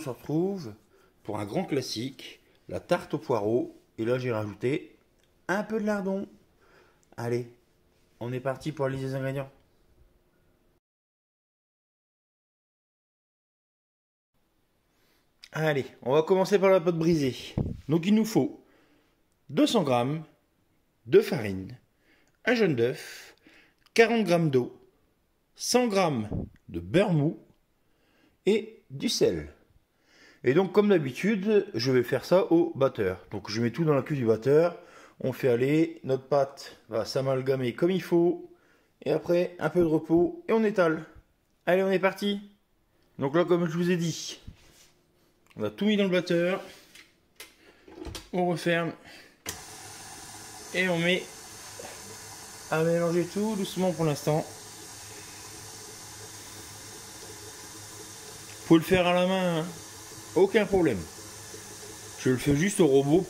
se retrouve pour un grand classique, la tarte aux poireaux. Et là, j'ai rajouté un peu de lardon. Allez, on est parti pour la liste des ingrédients. Allez, on va commencer par la pâte brisée. Donc il nous faut 200 g de farine, un jaune d'œuf, 40 g d'eau, 100 g de beurre mou et du sel. Et donc comme d'habitude, je vais faire ça au batteur. Donc je mets tout dans la cuve du batteur. On fait aller, notre pâte va s'amalgamer comme il faut. Et après, un peu de repos et on étale. Allez, on est parti. Donc là, comme je vous ai dit, on a tout mis dans le batteur. On referme. Et on met à mélanger tout doucement pour l'instant. Faut le faire à la main, hein. Aucun problème. Je le fais juste au robot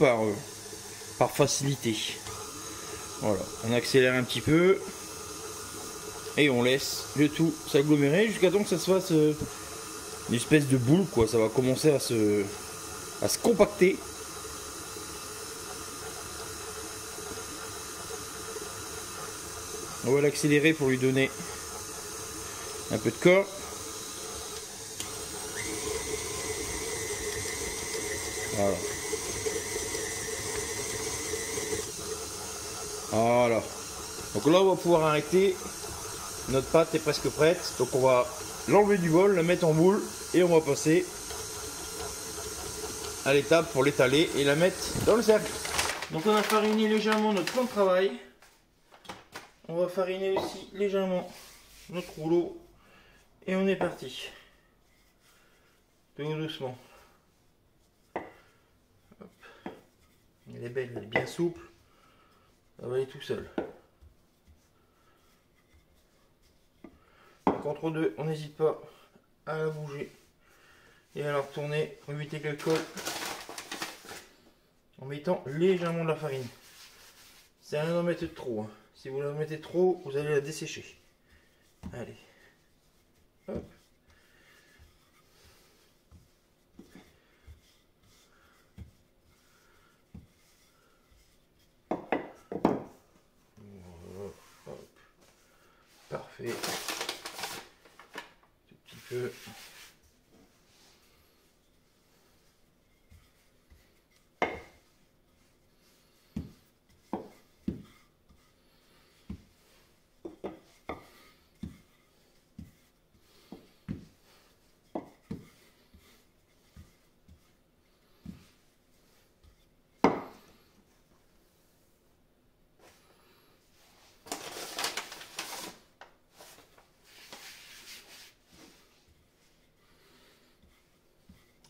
par facilité. Voilà, on accélère un petit peu. Et on laisse le tout s'agglomérer jusqu'à temps que ça se fasse une espèce de boule, quoi. Ça va commencer à se compacter. On va l'accélérer pour lui donner un peu de corps. Voilà. Voilà. Donc là, on va pouvoir arrêter. Notre pâte est presque prête. Donc on va l'enlever du bol, la mettre en boule et on va passer à l'étape pour l'étaler et la mettre dans le cercle. Donc on a fariné légèrement notre plan de travail. On va fariner aussi légèrement notre rouleau et on est parti. Tout doucement. Hop. Elle est belle, elle est bien souple. Ça va aller tout seul. Donc entre deux, on n'hésite pas à la bouger et à la retourner pour éviter qu'elle colle en mettant légèrement de la farine. C'est rien d'en mettre trop, hein. Si vous la mettez trop, vous allez la dessécher. Allez. Hop. Voilà. Hop. Parfait. Tout petit peu.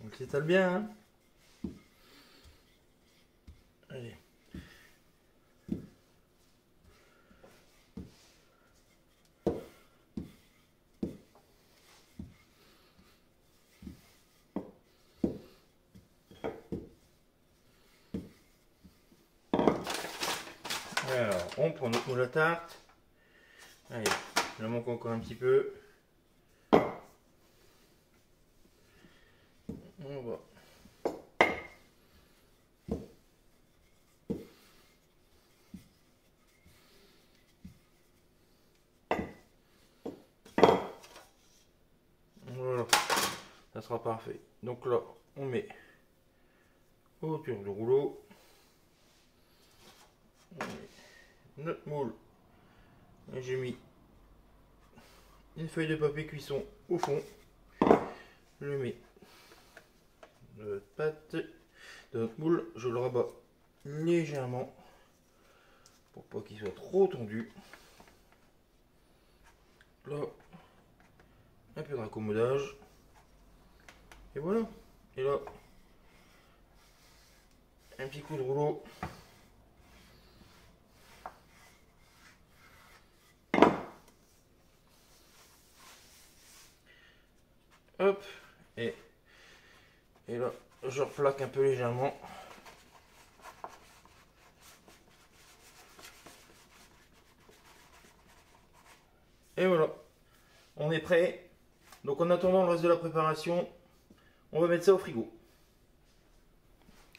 On s'étale bien, hein. Allez. Alors, on prend notre moule à tarte. Allez, il en manque encore un petit peu. On va. Voilà, ça sera parfait. Donc là, on met autour du rouleau. On met notre moule. J'ai mis une feuille de papier cuisson au fond. Je mets notre pâte de notre moule. Je le rabats légèrement pour pas qu'il soit trop tendu. Là, un peu de raccommodage. Et voilà. Et là, un petit coup de rouleau. Hop. Et là, je replaque un peu légèrement. Et voilà. On est prêt. Donc en attendant le reste de la préparation, on va mettre ça au frigo.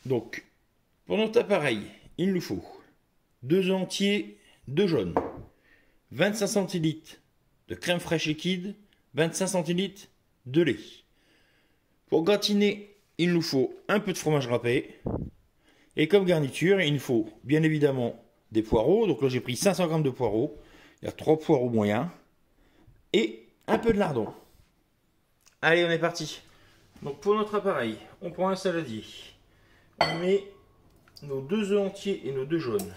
Donc, pour notre appareil, il nous faut 2 œufs entiers, 2 jaunes, 25 centilitres de crème fraîche liquide, 25 centilitres de lait. Pour gratiner, il nous faut un peu de fromage râpé. Et comme garniture, il nous faut bien évidemment des poireaux. Donc là, j'ai pris 500 g de poireaux. Il y a 3 poireaux moyens. Et un peu de lardon. Allez, on est parti. Donc pour notre appareil, on prend un saladier. On met nos 2 œufs entiers et nos 2 jaunes.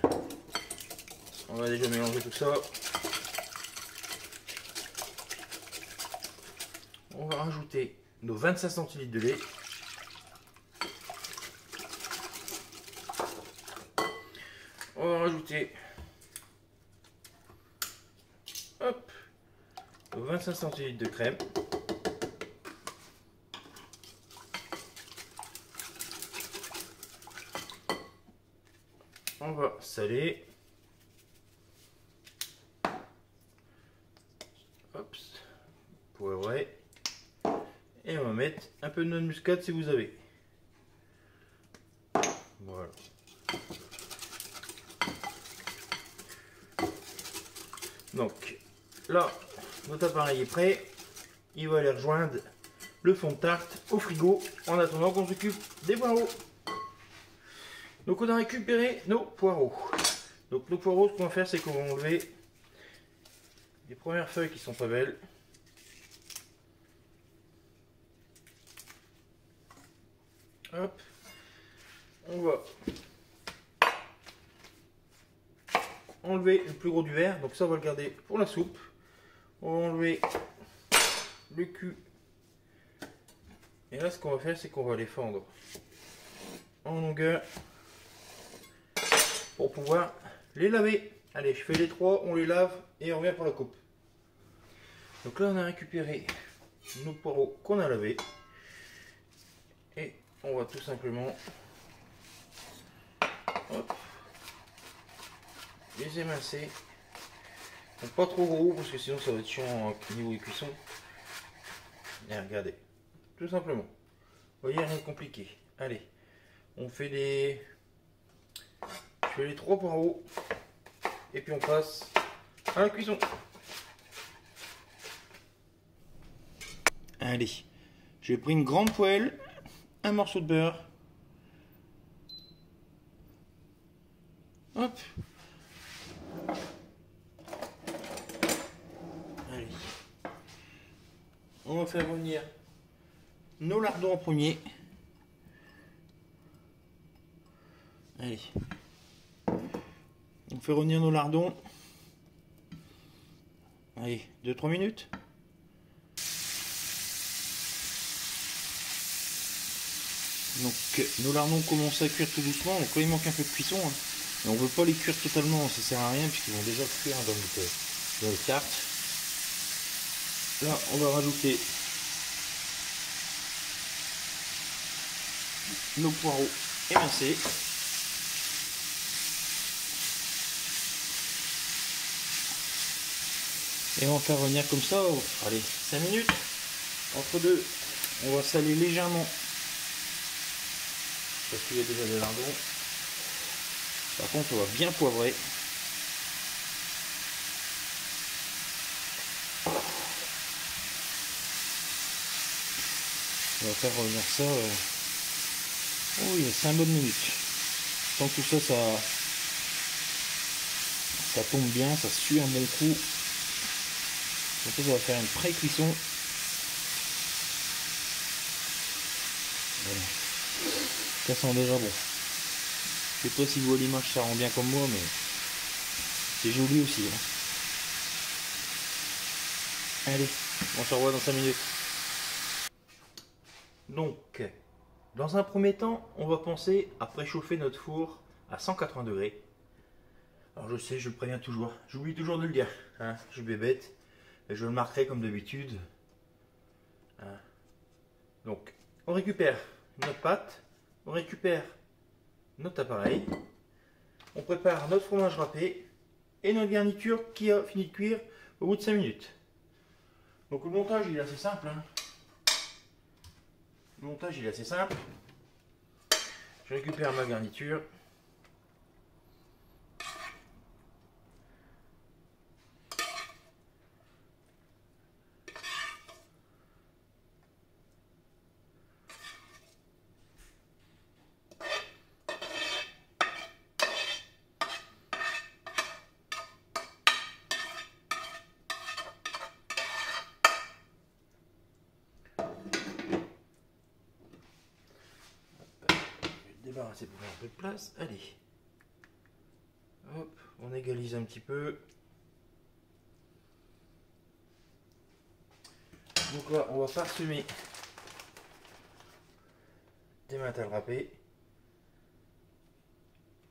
On va déjà mélanger tout ça. On va rajouter nos 25 centilitres de lait. On va rajouter hop, 25 centilitres de crème. On va saler. Hop, poivrer. Et on va mettre un peu de noix de muscade si vous avez. Voilà. Donc là, notre appareil est prêt. Il va aller rejoindre le fond de tarte au frigo en attendant qu'on s'occupe des poireaux. Donc on a récupéré nos poireaux. Donc nos poireaux, ce qu'on va faire, c'est qu'on va enlever les premières feuilles qui sont pas belles. Hop. On va enlever le plus gros du verre, donc ça on va le garder pour la soupe. On va enlever le cul. Et là ce qu'on va faire, c'est qu'on va les fendre en longueur pour pouvoir les laver. Allez, je fais les 3, on les lave et on revient pour la coupe. Donc là on a récupéré nos poireaux qu'on a lavés. Et on va tout simplement hop, les émincer. Donc pas trop gros parce que sinon ça va être chiant au niveau des cuissons. Et regardez, tout simplement. Vous voyez, rien de compliqué. Allez, on fait les... Je fais les 3 poireaux. Et puis on passe à la cuisson. Allez, j'ai pris une grande poêle, un morceau de beurre. Hop. Allez. On va faire revenir nos lardons en premier. Allez. On fait revenir nos lardons. Allez, 2-3 minutes. Donc nos lardons commencent à cuire tout doucement. Donc là il manque un peu de cuisson. Hein. Mais on ne veut pas les cuire totalement, ça sert à rien puisqu'ils vont déjà cuire dans les tartes. Là on va rajouter nos poireaux émincés. Et on va faire revenir comme ça, allez, 5 minutes. Entre deux, on va saler légèrement. Parce qu'il y a déjà des lardons. Par contre, on va bien poivrer. On va faire revenir ça. Oh oui, 5 bonnes minutes. Tant que tout ça, ça tombe bien, ça suit un bon coup. Donc ça va faire une pré-cuisson. Voilà. Ça sent déjà bon. Je sais pas si vous voyez l'image, ça rend bien comme moi, mais c'est joli aussi. Hein. Allez, on se revoit dans 5 minutes. Donc, dans un premier temps, on va penser à préchauffer notre four à 180 degrés. Alors je sais, je le préviens toujours, j'oublie toujours de le dire, hein, je suis bébête. Et je le marquerai comme d'habitude. Donc, on récupère notre pâte, on récupère notre appareil, on prépare notre fromage râpé et notre garniture qui a fini de cuire au bout de 5 minutes. Donc le montage il est assez simple. Hein. Le montage il est assez simple. Je récupère ma garniture. Débarrasser pour faire un peu de place. Allez, hop, on égalise un petit peu. Donc là, on va parsemer des mentales râpées.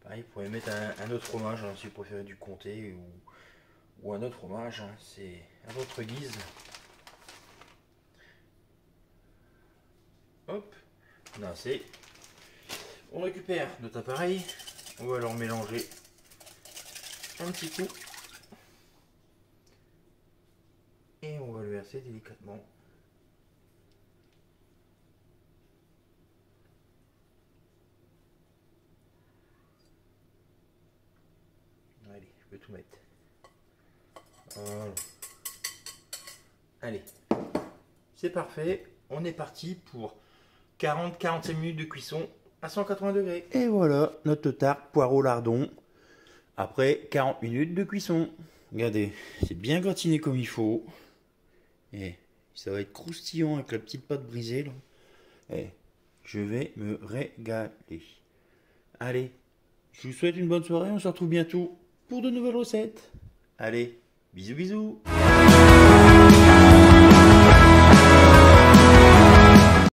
Pareil, vous pouvez mettre un autre fromage hein, si vous préférez du comté ou un autre fromage. Hein, c'est à votre guise. Hop, on a assez. On récupère notre appareil, on va alors mélanger un petit coup et on va le verser délicatement. Allez, je peux tout mettre. Voilà. Allez, c'est parfait, on est parti pour 40-45 minutes de cuisson à 180 degrés. Et voilà notre tarte poireau lardon après 40 minutes de cuisson. Regardez, c'est bien gratiné comme il faut. Et ça va être croustillant avec la petite pâte brisée là. Et je vais me régaler. Allez, je vous souhaite une bonne soirée. On se retrouve bientôt pour de nouvelles recettes. Allez, bisous bisous.